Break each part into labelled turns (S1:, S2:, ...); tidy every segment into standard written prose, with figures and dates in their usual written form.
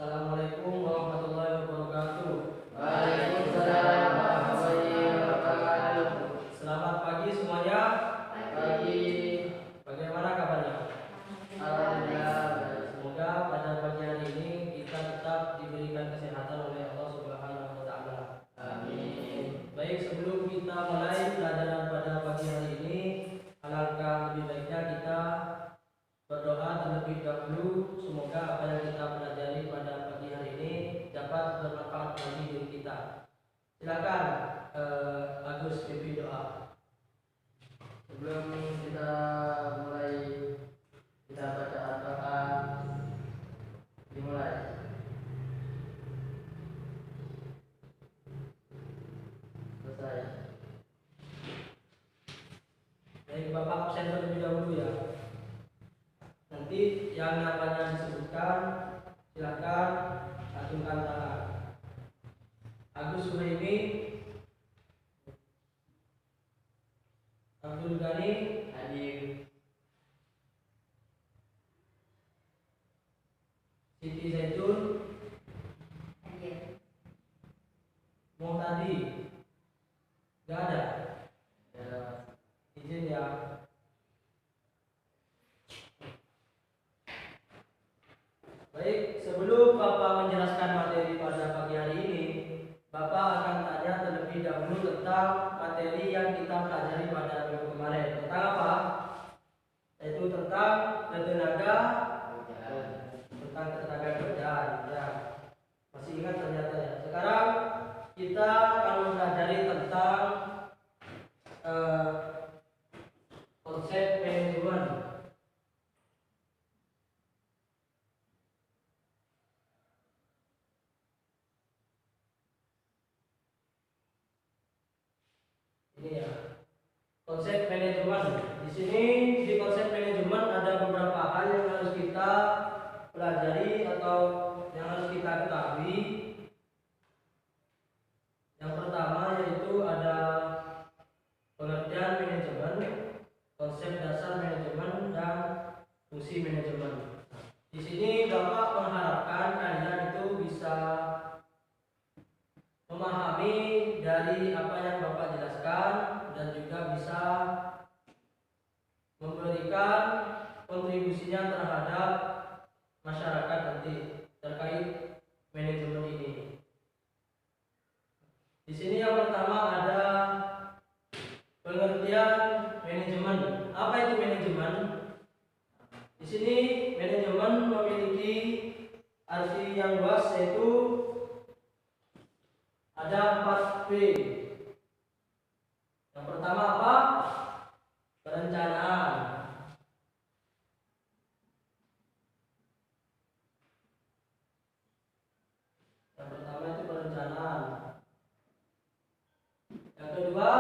S1: Assalamualaikum warahmatullahi wabarakatuh.
S2: Waalaikumsalam warahmatullahi wabarakatuh.
S1: Selamat pagi semuanya.
S2: Pagi.
S1: Bagaimana kabarnya?
S2: Alhamdulillah.
S1: Semoga pada pagi hari ini kita tetap diberikan kesehatan oleh Allah Subhanahu wa taala.
S2: Amin.
S1: Baik, sebelum kita mulai pelajaran pada pagi hari ini, alangkah lebih baiknya kita berdoa terlebih dahulu. Semoga apa yang kita pelajari pada pagi hari ini dapat bermanfaat bagi diri kita. Silakan Agus pimpin doa.
S2: Sebelum kita mulai, kita baca Al-Quran. Dimulai. Selesai.
S1: Baik, Bapak absen terlebih dahulu ya. Nanti yang namanya disebutkan silakan acungkan tangan. Agus Suhaimi, Abdul Ghani,
S2: Hadir.
S1: Siti Zaitun,
S3: Hadir.
S1: Muhtadi, gak ada.
S2: Ya.
S1: Izin ya. Baik, sebelum Bapak menjelaskan materi pada pagi hari ini, Bapak akan tanya terlebih dahulu tentang materi yang kita pelajari pada minggu kemarin. Tentang apa? Yaitu tentang ketenaga kerjaan. Ya, masih ingat ternyata ya. Sekarang kita akan mempelajari tentang konsep manajemen. Ini ya, konsep manajemen. Di sini di konsep manajemen ada beberapa hal yang harus kita pelajari atau yang harus kita ketahui. Yang pertama yaitu ada pengertian manajemen, konsep dasar manajemen, dan fungsi manajemen. Di sini Bapak mengharapkan kalian itu bisa memahami dari apa yang Bapak jelaskan dan juga bisa memberikan kontribusinya terhadap masyarakat nanti terkait manajemen ini. Di sini yang pertama ada pengertian manajemen. Apa itu manajemen? Di sini manajemen memiliki arti yang luas, yaitu ada 4 P. Yang pertama apa? Perencanaan. Yang pertama itu perencanaan. Yang kedua,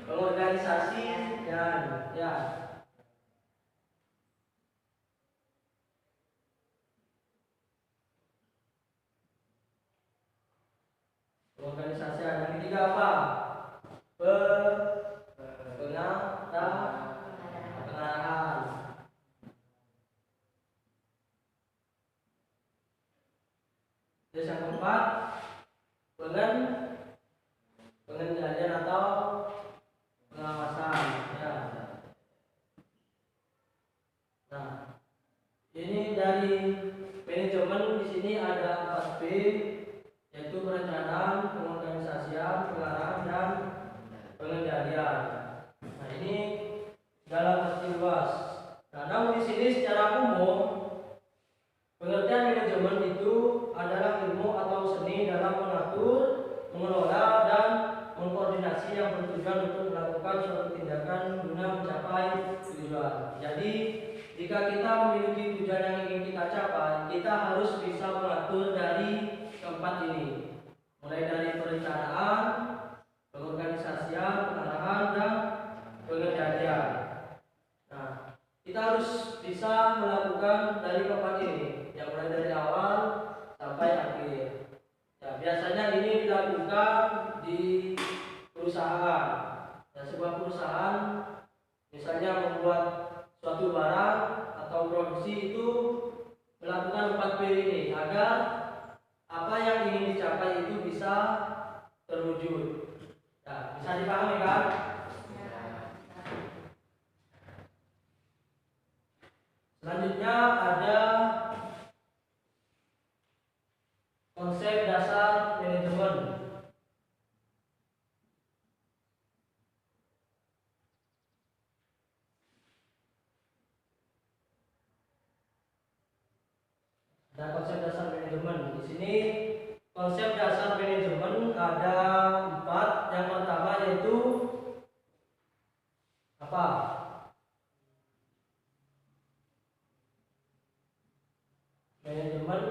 S1: pengorganisasi dan ya. Pengorganisasian. Yang ketiga apa? Pengarahan. Terus yang keempat, pengendalian atau pengawasan. Ya. Nah, ini dari manajemen di sini ada 4 P, yaitu perencanaan, pengorganisasian, pengarahan, dan pengendalian. Nah, ini dalam arti luas. Nah, namun di sini secara umum pengertian manajemen itu adalah ilmu atau seni dalam mengatur, mengelola, dan mengkoordinasi yang bertujuan untuk melakukan suatu tindakan guna mencapai tujuan. Jadi, jika kita memiliki tujuan yang ingin kita capai, kita harus bisa mengatur dari keempat ini. Mulai dari perencanaan, pengorganisasian, pengarahan, dan pengendalian. Nah, kita harus bisa melakukan dari keempat ini, yang mulai dari awal sampai akhir. Ya, biasanya ini dilakukan di perusahaan. Ya, sebuah perusahaan misalnya membuat suatu barang atau produksi itu melakukan 4P ini agar apa yang ingin dicapai itu bisa terwujud. Ya, bisa dipahami kan? Selanjutnya ada konsep dasar manajemen. Ada konsep dasar manajemen. Di sini konsep dasar manajemen ada 4. Yang pertama yaitu apa? Manajemen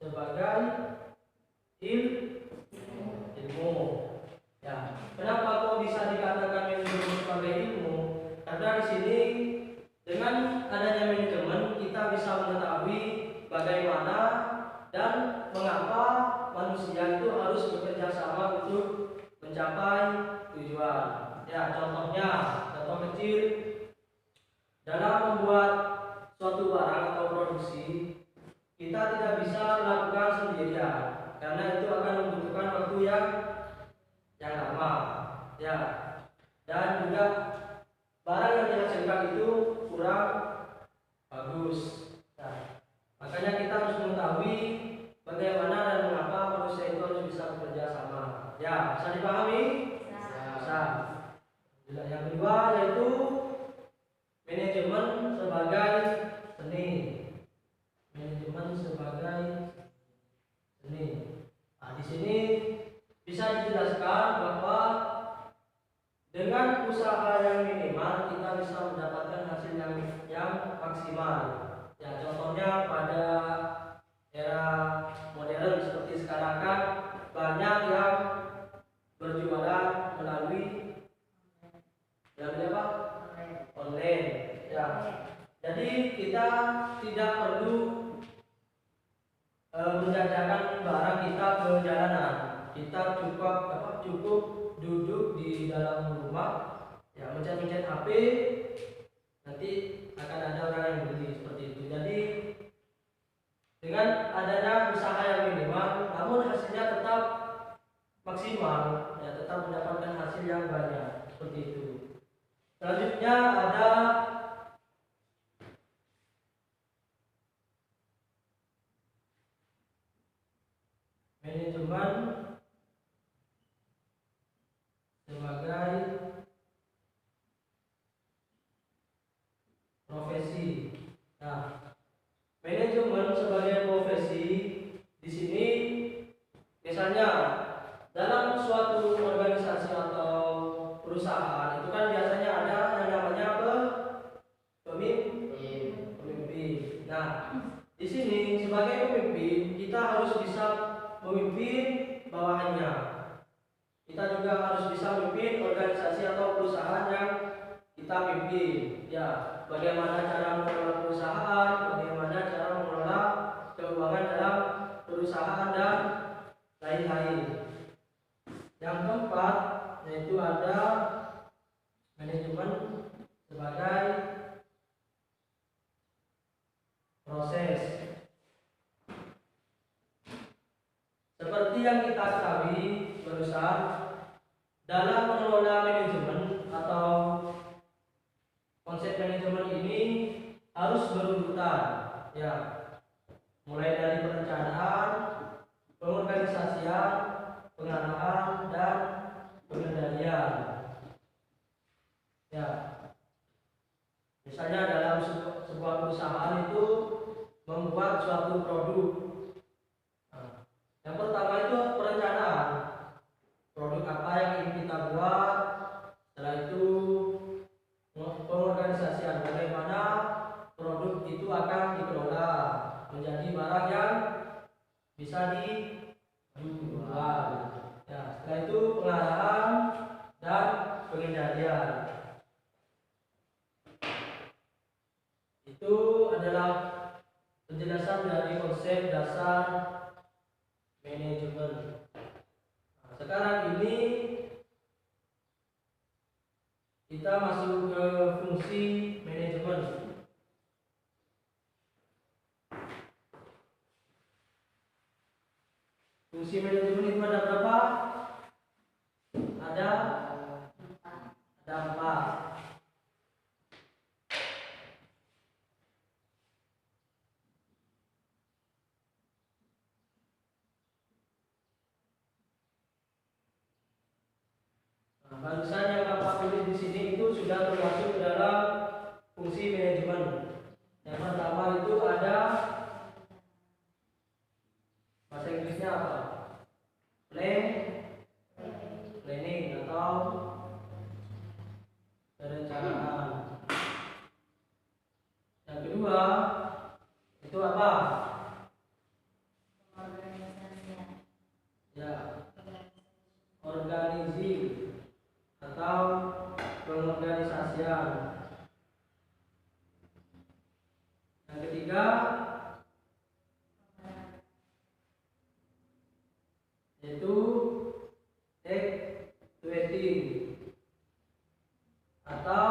S1: sebagai ilmu. Ya, kenapa kok bisa dikatakan manajemen sebagai ilmu? Karena di sini dengan adanya manajemen kita bisa mengetahui bagaimana dan mengapa manusia itu harus bekerja sama untuk mencapai tujuan. Ya, contoh kecil dalam membuat suatu barang atau produksi kita tidak bisa melakukan sendirian karena itu akan membutuhkan waktu yang lama. Ya, dan juga barang yang dihasilkan itu kurang bagus. Nah, makanya kita harus mengetahui bagaimana dan mengapa manusia itu harus bisa bekerja sama. Ya, bisa dipahami? Bisa. Yang kedua yaitu manajemen sebagai seni. Manajemen sebagai seni. Nah, di sini bisa dijelaskan bahwa dengan usaha yang minimal kita bisa mendapatkan hasil yang maksimal. Ya, contohnya pada era modern seperti sekarang kan banyak yang berjualan melalui apa? Online. Ya. Jadi kita tidak perlu menjajakan barang kita ke jalanan. Kita cukup duduk di dalam rumah, ya mencet-mencet HP, nanti akan ada orang yang beli seperti itu. Jadi dengan adanya usaha yang minimal, namun hasilnya tetap maksimal, ya tetap mendapatkan hasil yang banyak seperti itu. Selanjutnya ada manajemen sebagai profesi. Nah, manajemen sebagai profesi di sini misalnya dalam suatu organisasi atau perusahaan itu kan biasanya ada yang namanya pemimpin. Nah, di sini sebagai pemimpin kita harus bisa memimpin bawahannya. Kita juga harus bisa memimpin organisasi atau perusahaan yang kita pimpin. Ya, bagaimana cara mengelola perusahaan, bagaimana cara mengelola keuangan dalam perusahaan dan lain-lain. Yang keempat yaitu ada manajemen sebagai proses. Seperti yang kita ketahui barusan, dalam mengelola manajemen atau konsep manajemen ini harus berurutan, ya, mulai dari perencanaan, pengorganisasian, pengarahan dan pengendalian. Ya, misalnya dalam sebuah perusahaan itu membuat suatu produk. Yang pertama itu perencanaan. Produk apa yang ingin kita buat. Setelah itu pengorganisasian, bagaimana produk itu akan dikelola menjadi barang yang bisa dijual. Ya, setelah itu pengarahan dan pengendalian. Itu adalah penjelasan dari konsep dasar manajemen. Nah, sekarang ini kita masuk ke fungsi manajemen. Fungsi manajemen itu ada berapa? Ada 4. Barusan yang Bapak tulis di sini itu sudah termasuk ke dalam fungsi manajemen. Yang pertama itu ada bahasa Inggrisnya apa? Planning atau perencanaan. Yang kedua itu apa? Ya, organizing atau pengorganisasian. Yang ketiga yaitu activating atau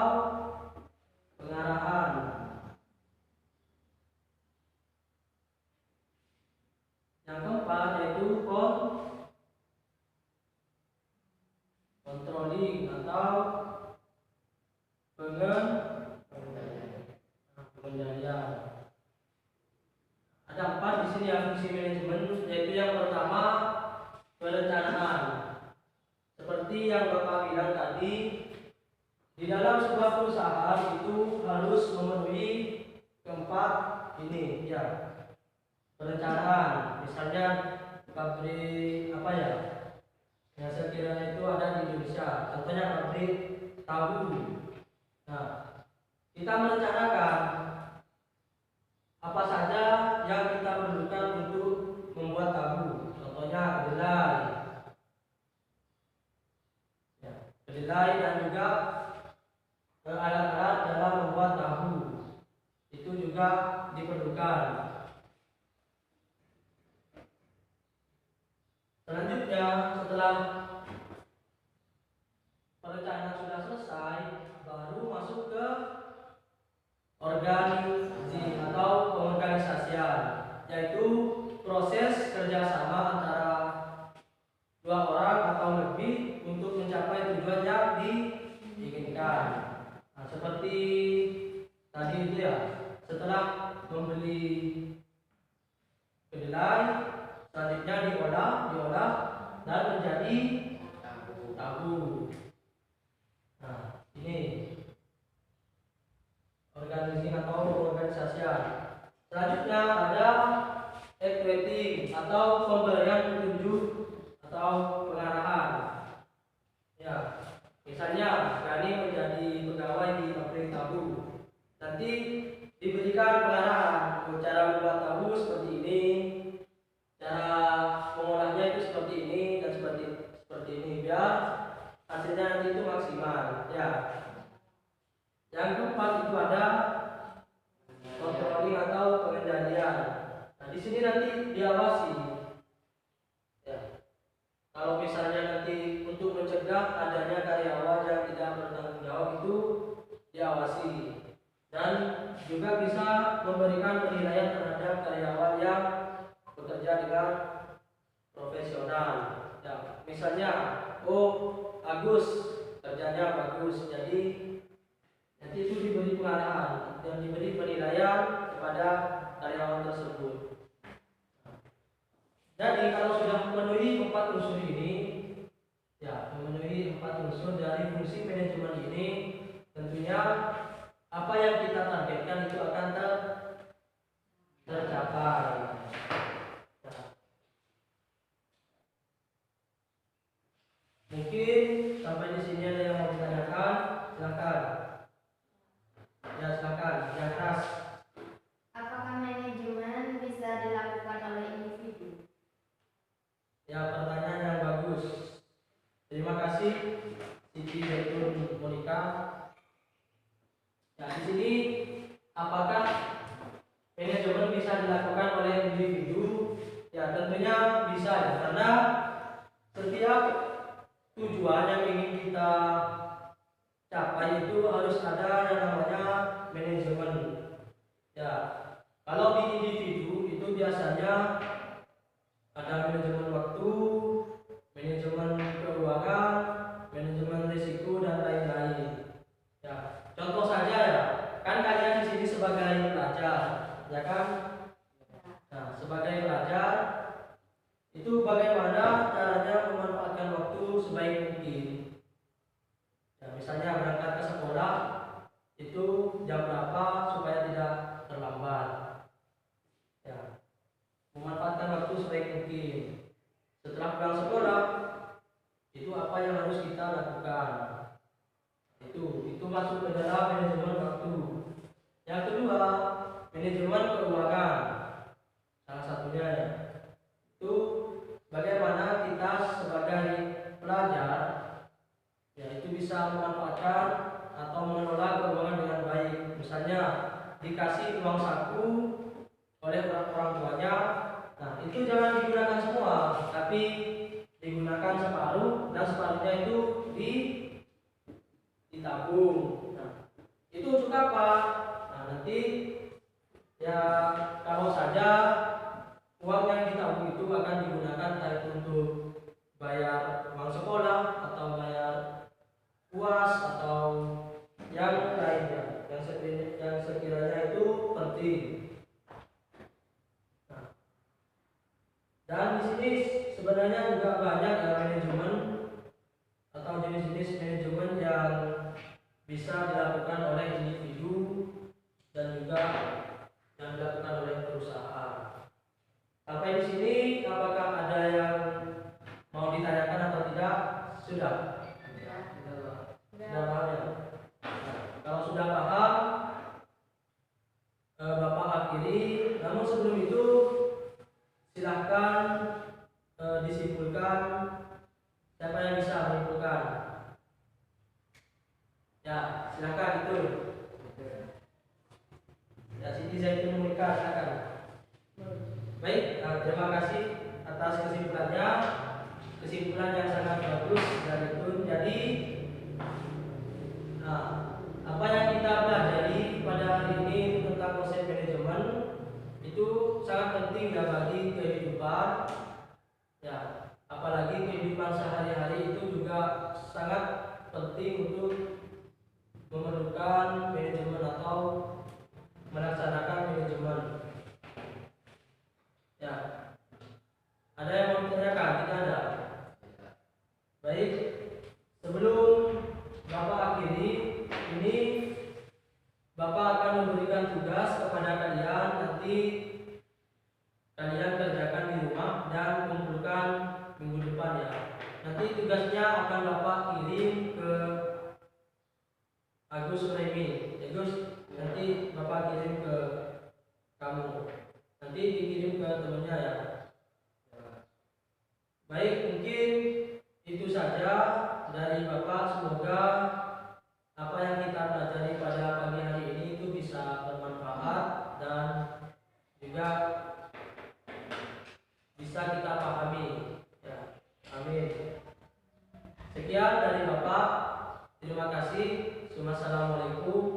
S1: pengarahan. Yang keempat yaitu controlling atau pengendalian. Ada 4 di sini yang fungsi manajemen, yaitu yang pertama perencanaan. Seperti yang Bapak bilang tadi, di dalam sebuah perusahaan itu harus memenuhi keempat ini, ya. Perencanaan, misalnya pabrik apa ya? Yang saya kira itu ada di Indonesia, contohnya pabrik tahu. Nah, kita merencanakan apa saja yang kita perlukan untuk membuat tahu. Contohnya kedelai, ya, kedelai dan juga alat-alat dalam membuat tahu itu juga diperlukan. Selanjutnya, setelah perencanaan sudah selesai, baru masuk ke organisasi atau pengorganisasian, yaitu proses kerjasama antara 2 orang atau lebih untuk mencapai tujuan yang diinginkan. Nah, seperti tadi itu ya, setelah membeli kedelai, selanjutnya diolah dan menjadi tahu. Nah, ini organisasi atau pengorganisasian. Selanjutnya ada activating atau pemberian petunjuk atau pengarahan. Ya, misalnya Gani menjadi pegawai di pabrik tahu. Nanti diberikan pengarahan cara membuat tahu seperti ini, cara pengolahnya itu seperti ini dan seperti ini, biar hasilnya nanti itu maksimal. Ya. Yang keempat itu ada controlling atau pengendalian. Nah, di sini nanti diawasi. Ya. Kalau misalnya nanti untuk mencegah adanya karyawan yang tidak bertanggung jawab itu diawasi. Dan juga bisa memberikan penilaian terhadap karyawan yang bekerja dengan profesional. Ya, misalnya, Agus kerjanya bagus, jadi nanti itu diberi pengarahan dan diberi penilaian kepada karyawan tersebut. Jadi kalau sudah memenuhi 4 unsur ini, ya, memenuhi 4 unsur dari fungsi manajemen ini, tentunya apa yang kita targetkan itu akan tercapai. Mungkin sampai di sini ada yang mau ditanyakan, silakan. Ya, silakan. Yang keras.
S3: Apakah manajemen bisa dilakukan oleh individu?
S1: Ya, pertanyaan yang bagus. Terima kasih Siti Zaitun Monika. Ya, di sini apakah manajemen bisa dilakukan oleh individu? Ya, tentunya bisa ya, karena setiap tujuan yang ingin kita capai itu harus ada yang namanya manajemen. Ya, kalau di individu itu biasanya ada manajemen waktu, sebagai pelajar itu bagaimana caranya memanfaatkan waktu sebaik mungkin. Ya, misalnya berangkat ke sekolah itu jam berapa supaya tidak terlambat. Ya, memanfaatkan waktu sebaik mungkin. Setelah pulang sekolah itu apa yang harus kita lakukan? Itu masuk ke dalam manajemen waktu. Yang kedua, manajemen keuangan. Salah satunya ya. Itu bagaimana kita sebagai pelajar ya itu bisa memanfaatkan atau mengelola keuangan dengan baik. Misalnya dikasih uang saku oleh orang tuanya, nah itu jangan digunakan semua, tapi digunakan separuh dan separuhnya itu ditabung. Nah, itu untuk apa? Nah, nanti ya kalau saja uang yang ditabung itu akan digunakan entah itu untuk bayar uang sekolah atau bayar UAS atau yang lainnya yang sekiranya itu penting. Nah, dan di sini sebenarnya juga banyak ya manajemen atau jenis-jenis manajemen yang bisa dilakukan oleh individu dan juga yang dilakukan oleh perusahaan. Sampai di sini apakah ada yang mau ditanyakan atau tidak? Sudah. Sudah paham ya? Kalau sudah paham, Bapak akhiri. Namun sebelum itu silahkan disimpulkan. Siapa yang bisa menyimpulkan? Ya, silahkan itu. Ya, Siti Zaitun Mulika, silakan. Baik, terima kasih atas kesimpulannya. Kesimpulan yang sangat bagus dan itu. Jadi, apa yang kita pelajari pada hari ini tentang konsep manajemen itu sangat penting ya bagi kehidupan. Ya, apalagi kehidupan sehari-hari itu juga sangat penting untuk memerlukan manajemen atau melaksanakan manajemen. Ya, ada yang mau ditanyakan? Tidak ada. Baik, sebelum Bapak akhiri, ini Bapak akan memberikan tugas kepada kalian. Nanti kalian kerjakan di rumah dan kumpulkan minggu depan ya. Nanti tugasnya akan Bapak kirim ke Agus Remi. Agus, nanti Bapak kirim ke kamu. Nanti dikirim ke temannya ya. Baik, mungkin itu saja dari Bapak. Semoga apa yang kita pelajari pada pagi hari ini itu bisa bermanfaat dan juga bisa kita pahami. Ya, amin. Sekian dari Bapak. Terima kasih. Wassalamualaikum